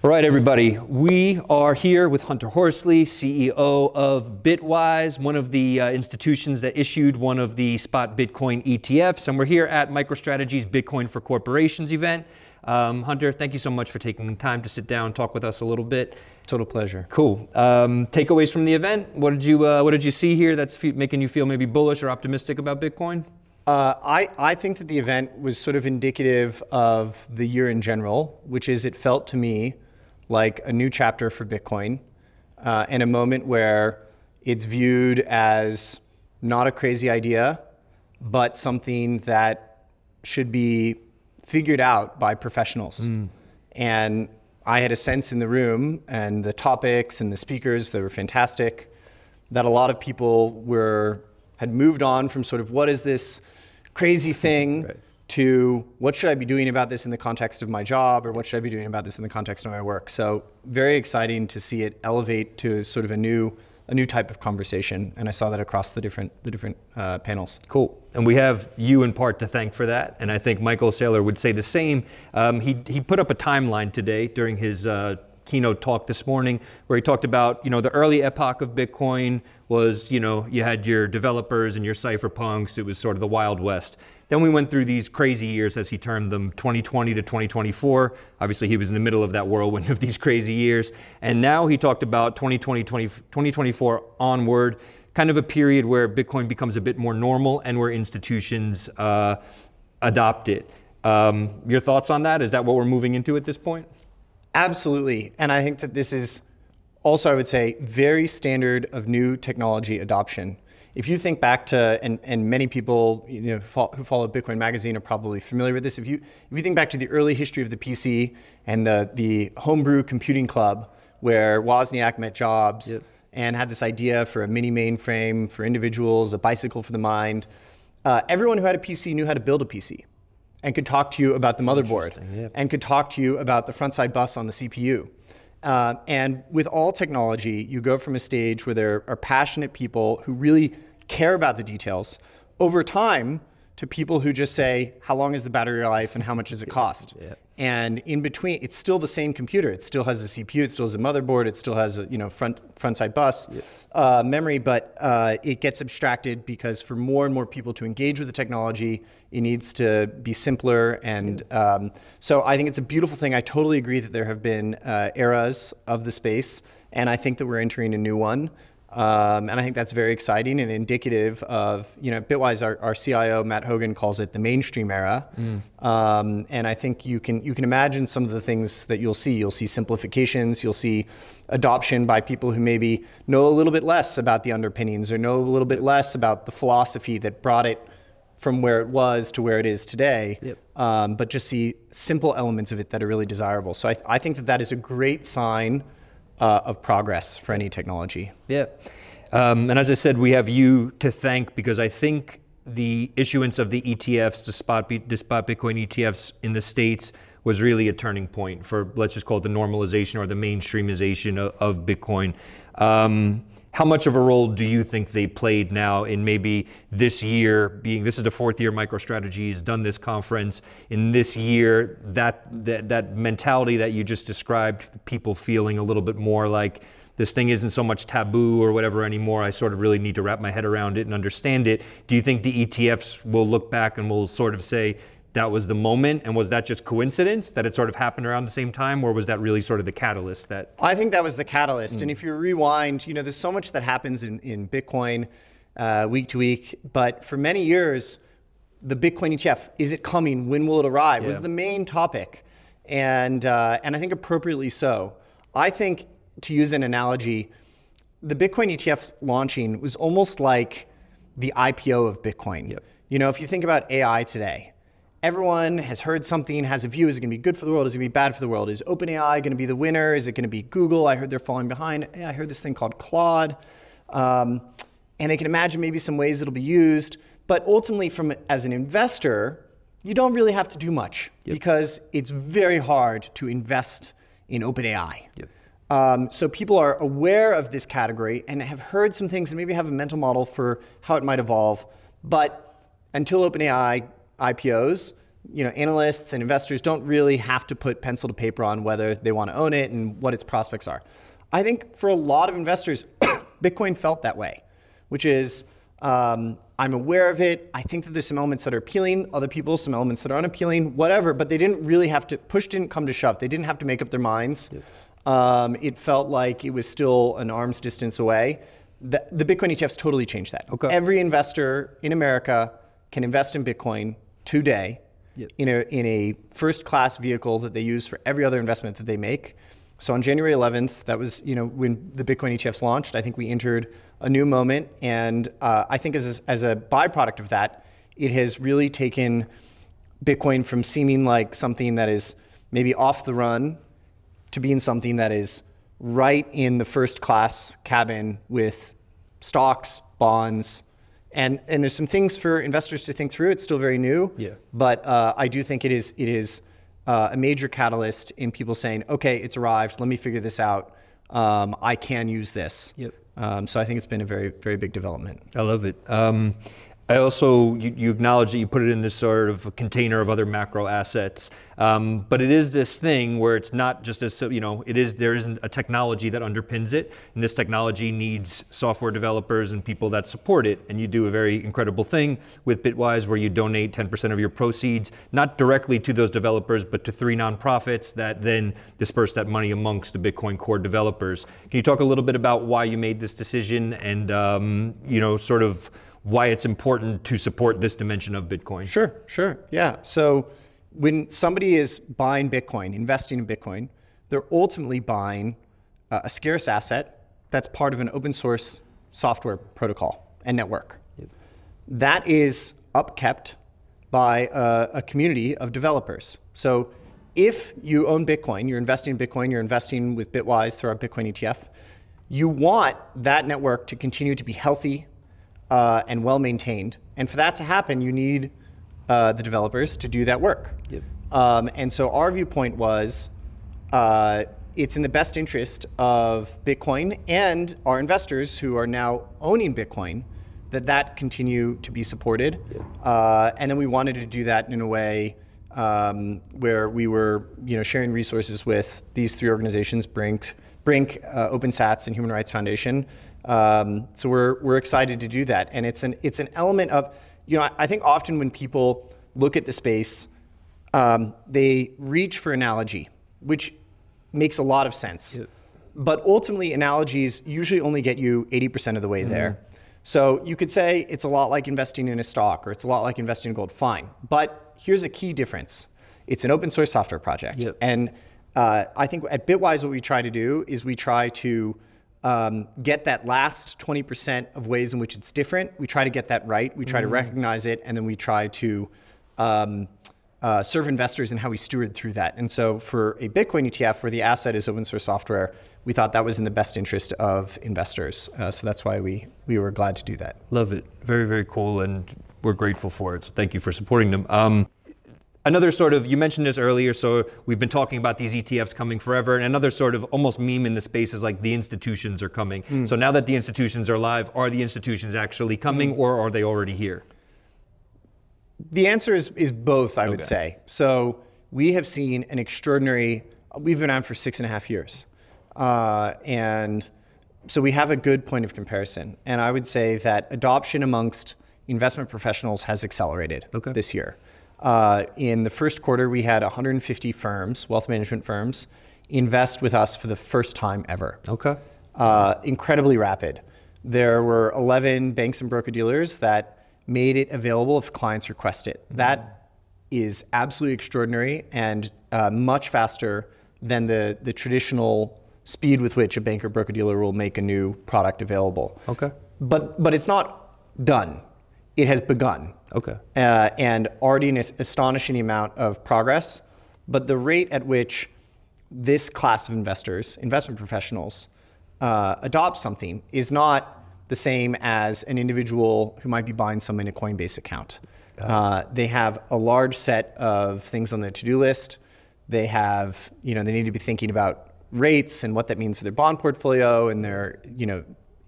All right, everybody. We are here with Hunter Horsley, CEO of Bitwise, one of the institutions that issued one of the spot Bitcoin ETFs. And we're here at MicroStrategy's Bitcoin for Corporations event. Hunter, thank you so much for taking the time to sit down and talk with us a little bit. Total pleasure. Cool. Takeaways from the event. What did you see here that's making you feel maybe bullish or optimistic about Bitcoin? I think that the event was sort of indicative of the year in general, which is it felt to me like a new chapter for Bitcoin and a moment where it's viewed as not a crazy idea, but something that should be figured out by professionals. And I had a sense in the room, and the topics and the speakers, they were fantastic, that a lot of people had moved on from sort of what is this crazy thing right, to what should I be doing about this in the context of my job, or what should I be doing about this in the context of my work. So very exciting to see it elevate to sort of a new type of conversation, and I saw that across the different panels. Cool. And we have you in part to thank for that, and I think Michael Saylor would say the same. He put up a timeline today during his keynote talk this morning where he talked about, the early epoch of Bitcoin was, you had your developers and your cypherpunks. It was sort of the Wild West. Then we went through these crazy years, as he termed them, 2020 to 2024. Obviously, he was in the middle of that whirlwind of these crazy years. And now he talked about 2024 onward, kind of a period where Bitcoin becomes a bit more normal and where institutions adopt it. Your thoughts on that? Is that what we're moving into at this point? Absolutely. And I think that this is also, I would say, very standard of new technology adoption. If you think back to, and many people who follow Bitcoin Magazine are probably familiar with this, if you think back to the early history of the PC and the homebrew computing club where Wozniak met Jobs and had this idea for a mini mainframe for individuals, a bicycle for the mind, everyone who had a PC knew how to build a PC and could talk to you about the motherboard and could talk to you about the front side bus on the CPU. And with all technology, you go from a stage where there are passionate people who really care about the details over time to people who just say, how long is the battery life and how much does it cost? And in between, it's still the same computer. It still has a CPU, it still has a motherboard, it still has a front side bus memory, but it gets abstracted because for more and more people to engage with the technology, it needs to be simpler. And so I think it's a beautiful thing. I totally agree that there have been eras of the space, and I think that we're entering a new one. And I think that's very exciting and indicative of, Bitwise, our CIO, Matt Hogan, calls it the mainstream era. And I think you can imagine some of the things that you'll see. You'll see simplifications, you'll see adoption by people who maybe know a little bit less about the underpinnings or know a little bit less about the philosophy that brought it from where it was to where it is today, but just see simple elements of it that are really desirable. So I think that is a great sign of progress for any technology. And as I said, we have you to thank because I think the issuance of the ETFs, the spot Bitcoin ETFs in the States was really a turning point for, let's just call it the normalization or the mainstreamization of Bitcoin. How much of a role do you think they played now in maybe this year this is the fourth year MicroStrategy has done this conference, in this year, that mentality that you just described, people feeling a little bit more like this thing isn't so much taboo or whatever anymore, I sort of really need to wrap my head around it and understand it. Do you think the ETFs will look back and will sort of say, that was the moment, and was that just coincidence that it sort of happened around the same time, or was that really sort of the catalyst that? I think that was the catalyst, and if you rewind, there's so much that happens in Bitcoin week to week, but for many years, the Bitcoin ETF, is it coming, when will it arrive, was the main topic, and I think appropriately so. I think, to use an analogy, the Bitcoin ETF launching was almost like the IPO of Bitcoin. If you think about AI today, everyone has heard something, has a view. Is it going to be good for the world? Is it going to be bad for the world? Is OpenAI going to be the winner? Is it going to be Google? I heard they're falling behind. I heard this thing called Claude. And they can imagine maybe some ways it'll be used. But ultimately, as an investor, you don't really have to do much because it's very hard to invest in OpenAI. So people are aware of this category and have heard some things and maybe have a mental model for how it might evolve. But until OpenAI IPOs, analysts and investors don't really have to put pencil to paper on whether they want to own it and what its prospects are. I think for a lot of investors, Bitcoin felt that way, which is I'm aware of it. I think that there's some elements that are appealing, other people, some elements that are unappealing, whatever, but they didn't really have to, push didn't come to shove. They didn't have to make up their minds. Yep. It felt like it was still an arm's distance away. The Bitcoin ETFs totally changed that. Okay. Every investor in America can invest in Bitcoin today. Yep. in a first-class vehicle that they use for every other investment that they make. So on January 11th, that was when the Bitcoin ETFs launched. I think we entered a new moment, and I think as a byproduct of that, it has really taken Bitcoin from seeming like something that is maybe off the run to being something that is right in the first-class cabin with stocks, bonds. And there's some things for investors to think through. It's still very new, but I do think it is a major catalyst in people saying, okay, it's arrived. Let me figure this out. I can use this. Yep. So I think it's been a very, very big development. I love it. I also, you acknowledge that you put it in this sort of a container of other macro assets, but it is this thing where it's not just as, there isn't a technology that underpins it, and this technology needs software developers and people that support it, and you do a very incredible thing with Bitwise where you donate 10% of your proceeds, not directly to those developers, but to 3 nonprofits that then disperse that money amongst the Bitcoin core developers. Can you talk a little bit about why you made this decision and, sort of why it's important to support this dimension of Bitcoin? Sure. Yeah. So when somebody is buying Bitcoin, investing in Bitcoin, they're ultimately buying a scarce asset that's part of an open source software protocol and network. Yep. That is upkept by a community of developers. So if you own Bitcoin, you're investing in Bitcoin, you're investing with Bitwise through our Bitcoin ETF, you want that network to continue to be healthy, and well-maintained. And for that to happen, you need the developers to do that work. Yep. And so our viewpoint was it's in the best interest of Bitcoin and our investors who are now owning Bitcoin that continue to be supported. Yep. And then we wanted to do that in a way where we were sharing resources with these 3 organizations, Brink, OpenSats, and Human Rights Foundation. So we're excited to do that, and it's an element of, I think often when people look at the space, they reach for analogy, which makes a lot of sense. Yep. But ultimately, analogies usually only get you 80% of the way there. So you could say it's a lot like investing in a stock, or it's a lot like investing in gold. Fine, but here's a key difference: it's an open source software project, yep. And I think at Bitwise, what we try to do is we try to get that last 20% of ways in which it's different. We try to get that right. We try to recognize it, and then we try to serve investors in how we steward through that. And so for a Bitcoin ETF where the asset is open source software, we thought that was in the best interest of investors. So that's why we were glad to do that. Love it. Very, very cool, and we're grateful for it. So thank you for supporting them. Another sort of, you mentioned this earlier, so we've been talking about these ETFs coming forever, and another sort of almost meme in the space is like the institutions are coming. So now that the institutions are live, are the institutions actually coming, or are they already here? The answer is both, I would say. So we have seen an extraordinary, we've been on for 6.5 years. And so we have a good point of comparison. And I would say that adoption amongst investment professionals has accelerated this year. In the first quarter, we had 150 firms, wealth management firms, invest with us for the first time ever. Incredibly rapid. There were 11 banks and broker-dealers that made it available if clients request it. That is absolutely extraordinary and much faster than the traditional speed with which a bank or broker-dealer will make a new product available. But it's not done. It has begun. And already an astonishing amount of progress. But the rate at which this class of investors, investment professionals, adopt something is not the same as an individual who might be buying something in a Coinbase account. They have a large set of things on their to-do list. They have, they need to be thinking about rates and what that means for their bond portfolio, and they're,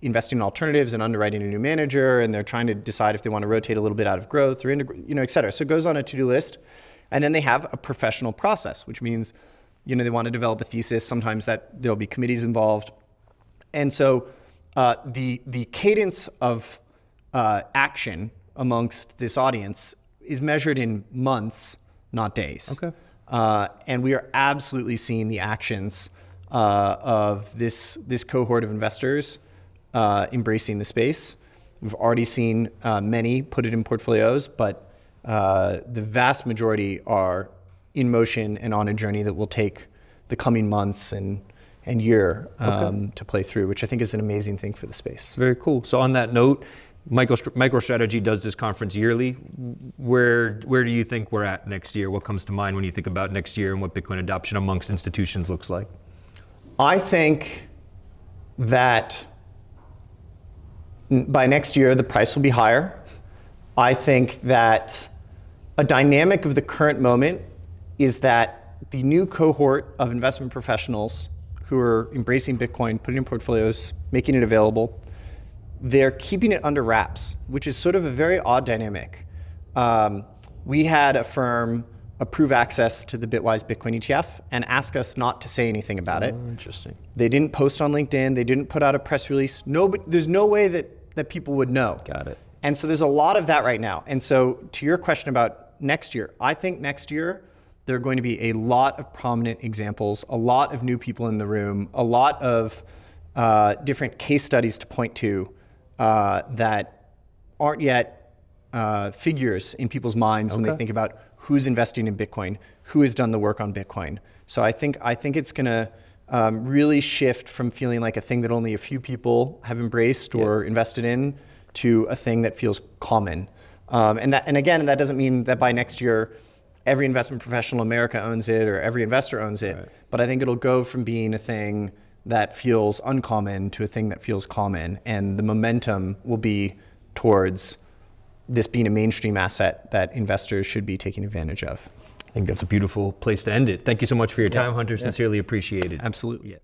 investing in alternatives and underwriting a new manager, and they're trying to decide if they want to rotate a little bit out of growth or into, et cetera. So it goes on a to-do list. And then they have a professional process, which means, they want to develop a thesis. Sometimes that there'll be committees involved. And so the cadence of action amongst this audience is measured in months, not days. Okay. And we are absolutely seeing the actions of this cohort of investors embracing the space. We've already seen many put it in portfolios, but the vast majority are in motion and on a journey that will take the coming months and year to play through, which I think is an amazing thing for the space. Very cool. So on that note, MicroStrategy does this conference yearly. Where do you think we're at next year? What comes to mind when you think about next year and what Bitcoin adoption amongst institutions looks like? I think that by next year, the price will be higher. I think that a dynamic of the current moment is that the new cohort of investment professionals who are embracing Bitcoin, putting it in portfolios, making it available, they're keeping it under wraps, which is sort of a very odd dynamic. We had a firm approve access to the Bitwise Bitcoin ETF and ask us not to say anything about it. Interesting. They didn't post on LinkedIn. They didn't put out a press release. There's no way that people would know. Got it. And so there's a lot of that right now. And so to your question about next year, I think next year there are going to be a lot of prominent examples, a lot of new people in the room, a lot of different case studies to point to that aren't yet figures in people's minds when they think about who's investing in Bitcoin, who has done the work on Bitcoin. So I think it's going to really shift from feeling like a thing that only a few people have embraced or invested in to a thing that feels common. And again, that doesn't mean that by next year every investment professional in America owns it or every investor owns it. Right. But I think it'll go from being a thing that feels uncommon to a thing that feels common. And the momentum will be towards this being a mainstream asset that investors should be taking advantage of. I think that's a beautiful place to end it. Thank you so much for your time, Hunter. Sincerely appreciate it. Absolutely. Yeah.